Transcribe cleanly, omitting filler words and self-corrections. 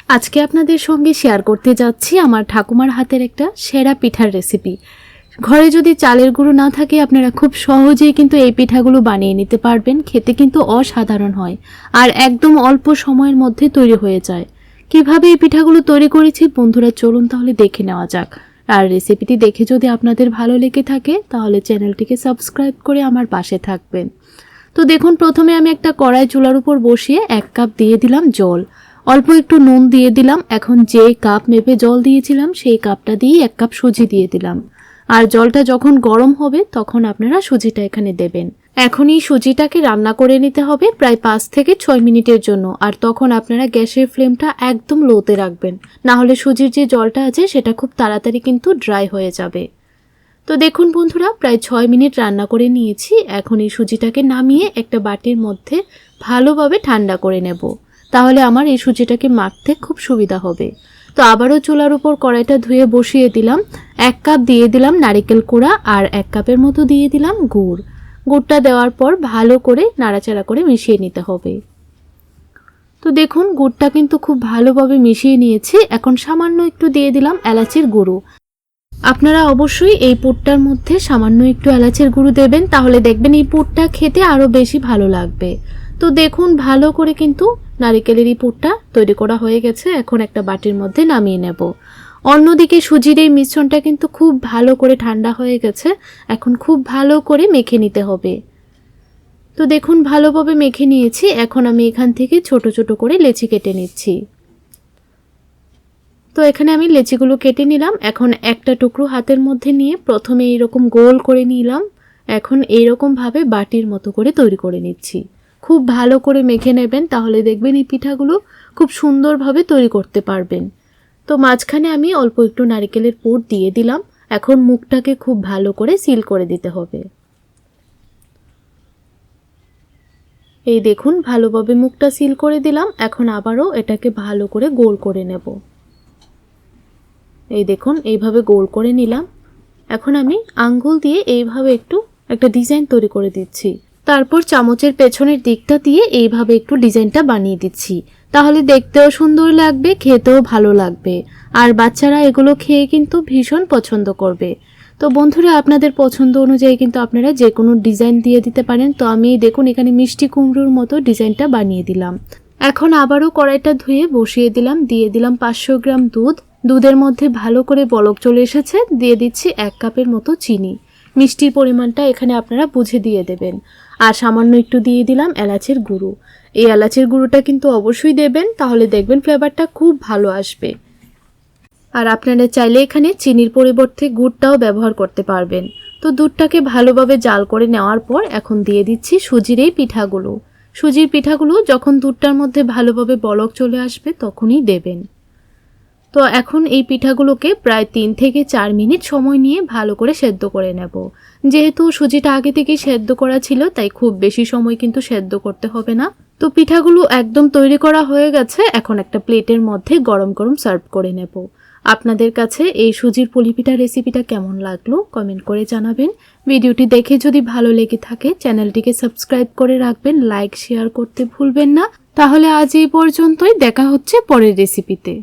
আজকে আপনাদের সঙ্গে শেয়ার করতে যাচ্ছি আমার ঠাকুমার হাতের একটা সেরা পিঠার রেসিপি। ঘরে যদি চালের গুঁড়ো না থাকে আপনারা খুব সহজেই কিন্তু এই পিঠাগুলো বানিয়ে নিতে পারবেন। খেতে কিন্তু অসাধারণ হয় আর একদম অল্প সময়ের মধ্যে তৈরি হয়ে যায়। কিভাবে এই পিঠাগুলো তৈরি করেছি বন্ধুরা, চলুন তাহলে দেখে নেওয়া যাক। আর রেসিপিটি দেখে যদি আপনাদের ভালো লেগে থাকে তাহলে চ্যানেলটিকে সাবস্ক্রাইব করে আমার পাশে থাকবেন। তো দেখুন, প্রথমে আমি একটা কড়াই চুলার উপর বসিয়ে 1 কাপ দিয়ে দিলাম জল, অল্প একটু নুন দিয়ে দিলাম। এখন যে কাপ মেপে জল দিয়েছিলাম সেই কাপটা দিয়ে 1 কাপ সুজি দিয়ে দিলাম। আর জলটা যখন গরম হবে তখন আপনারা সুজিটা এখানে দেবেন। এখন এই সুজিটাকে রান্না করে নিতে হবে প্রায় 5 থেকে 6 মিনিটের জন্য। আর তখন আপনারা গ্যাসের ফ্লেমটা একদম লোতে রাখবেন, না হলে সুজির যে জলটা আছে সেটা খুব তাড়াতাড়ি কিন্তু ড্রাই হয়ে যাবে। তো দেখুন বন্ধুরা, প্রায় 6 মিনিট রান্না করে নিয়েছি। এখন এই সুজিটাকে নামিয়ে একটা বাটির মধ্যে ভালোভাবে ঠান্ডা করে নেব, তাহলে আমার এই সুজিটাকে মাখতে খুব সুবিধা হবে। তো আবারও চুলার উপর কড়াইটা ধুয়ে বসিয়ে দিলাম। 1 কাপ দিয়ে দিলাম নারকেল কোড়া আর 1 কাপের মতো দিয়ে দিলাম গুড়। গুড়টা দেওয়ার পর ভালো করে নাড়াচাড়া করে মিশিয়ে নিতে হবে। তো দেখুন, গুড়টা কিন্তু খুব ভালোভাবে মিশিয়ে নিয়েছি। এখন সামান্য একটু দিয়ে দিলাম এলাচের গুঁড়ো। আপনারা অবশ্যই এই পুরটার মধ্যে সামান্য একটু এলাচের গুঁড়ো দেবেন, তাহলে দেখবেন এই পুরটা খেতে আরও বেশি ভালো লাগবে। তো দেখুন, ভালো করে কিন্তু নারকেলের এই পুরটা তৈরি করা হয়ে গেছে। এখন একটা বাটির মধ্যে নামিয়ে নেব। অন্যদিকে সুজির এই মিশ্রণটা কিন্তু খুব ভালো করে ঠান্ডা হয়ে গেছে। এখন খুব ভালো করে মেখে নিতে হবে। তো দেখুন, ভালোভাবে মেখে নিয়েছি। এখন আমি এখান থেকে ছোট ছোট করে লেচি কেটে নিচ্ছি। তো এখানে আমি লেচিগুলো কেটে নিলাম। এখন একটা টুকরো হাতের মধ্যে নিয়ে প্রথমে এইরকম গোল করে নিলাম। এখন এইরকম ভাবে বাটির মতো করে তৈরি করে নিচ্ছি। খুব ভালো করে মেখে নেবেন, তাহলে দেখবেন এই পিঠাগুলো খুব সুন্দরভাবে তৈরি করতে পারবেন। তো মাঝখানে আমি অল্প একটু নারকেলের পুর দিয়ে দিলাম। এখন মুখটাকে খুব ভালো করে সিল করে দিতে হবে। এই দেখুন, ভালোভাবে মুখটা সিল করে দিলাম। এখন আবারও এটাকে ভালো করে গোল করে নেব। এই দেখুন, এইভাবে গোল করে নিলাম। এখন আমি আঙ্গুল দিয়ে এইভাবে একটা ডিজাইন তৈরি করে দিচ্ছি। তারপর চামচের পেছনের দিকটা দিয়ে এইভাবে একটু ডিজাইনটা বানিয়ে দিচ্ছি, তাহলে দেখতেও সুন্দর লাগবে, খেতেও ভালো লাগবে। আর বাচ্চারা এগুলো খেয়ে কিন্তু ভীষণ পছন্দ করবে। তো বন্ধুরা, আপনাদের পছন্দ অনুযায়ী কিন্তু আপনারা যে কোনো ডিজাইন দিয়ে দিতে পারেন। তো আমি দেখুন এখানে মিষ্টি কুমড়োর মতো ডিজাইনটা বানিয়ে দিলাম। এখন আবারও কড়াইটা ধুয়ে বসিয়ে দিলাম। দিয়ে দিলাম 500 গ্রাম দুধ। দুধের মধ্যে ভালো করে বলক চলে এসেছে। দিয়ে দিচ্ছি 1 কাপের মতো চিনি। মিষ্টির পরিমাণটা এখানে আপনারা বুঝে দিয়ে দেবেন। আর সামান্য একটু দিয়ে দিলাম এলাচের গুঁড়ো। এই এলাচের গুঁড়োটা কিন্তু অবশ্যই দেবেন, তাহলে দেখবেন ফ্লেভারটা খুব ভালো আসবে। আর আপনারা চাইলে এখানে চিনির পরিবর্তে গুড়টাও ব্যবহার করতে পারবেন। তো দুধটাকে ভালোভাবে জাল করে নেওয়ার পর এখন দিয়ে দিচ্ছি সুজির এই পিঠাগুলো। সুজির পিঠাগুলো যখন দুধটার মধ্যে ভালোভাবে বলক চলে আসবে তখনই দেবেন। তো এখন এই পিঠাগুলোকে প্রায় 3 থেকে 4 মিনিট সময় নিয়ে ভালো করে সেদ্ধ করে নেব। যেহেতু সুজিটা আগে থেকেই সেদ্ধ করা ছিল, তাই খুব বেশি সময় কিন্তু সেদ্ধ করতে হবে না। তো পিঠাগুলো একদম তৈরি করা হয়ে গেছে। এখন একটা প্লেটের মধ্যে গরম গরম সার্ভ করে নেব। আপনাদের কাছে এই সুজির পুলি পিঠা রেসিপিটা কেমন লাগলো কমেন্ট করে জানাবেন। ভিডিওটি দেখে যদি ভালো লেগে থাকে চ্যানেলটিকে সাবস্ক্রাইব করে রাখবেন, লাইক শেয়ার করতে ভুলবেন না। তাহলে আজ এই পর্যন্তই, দেখা হচ্ছে পরের রেসিপিতে।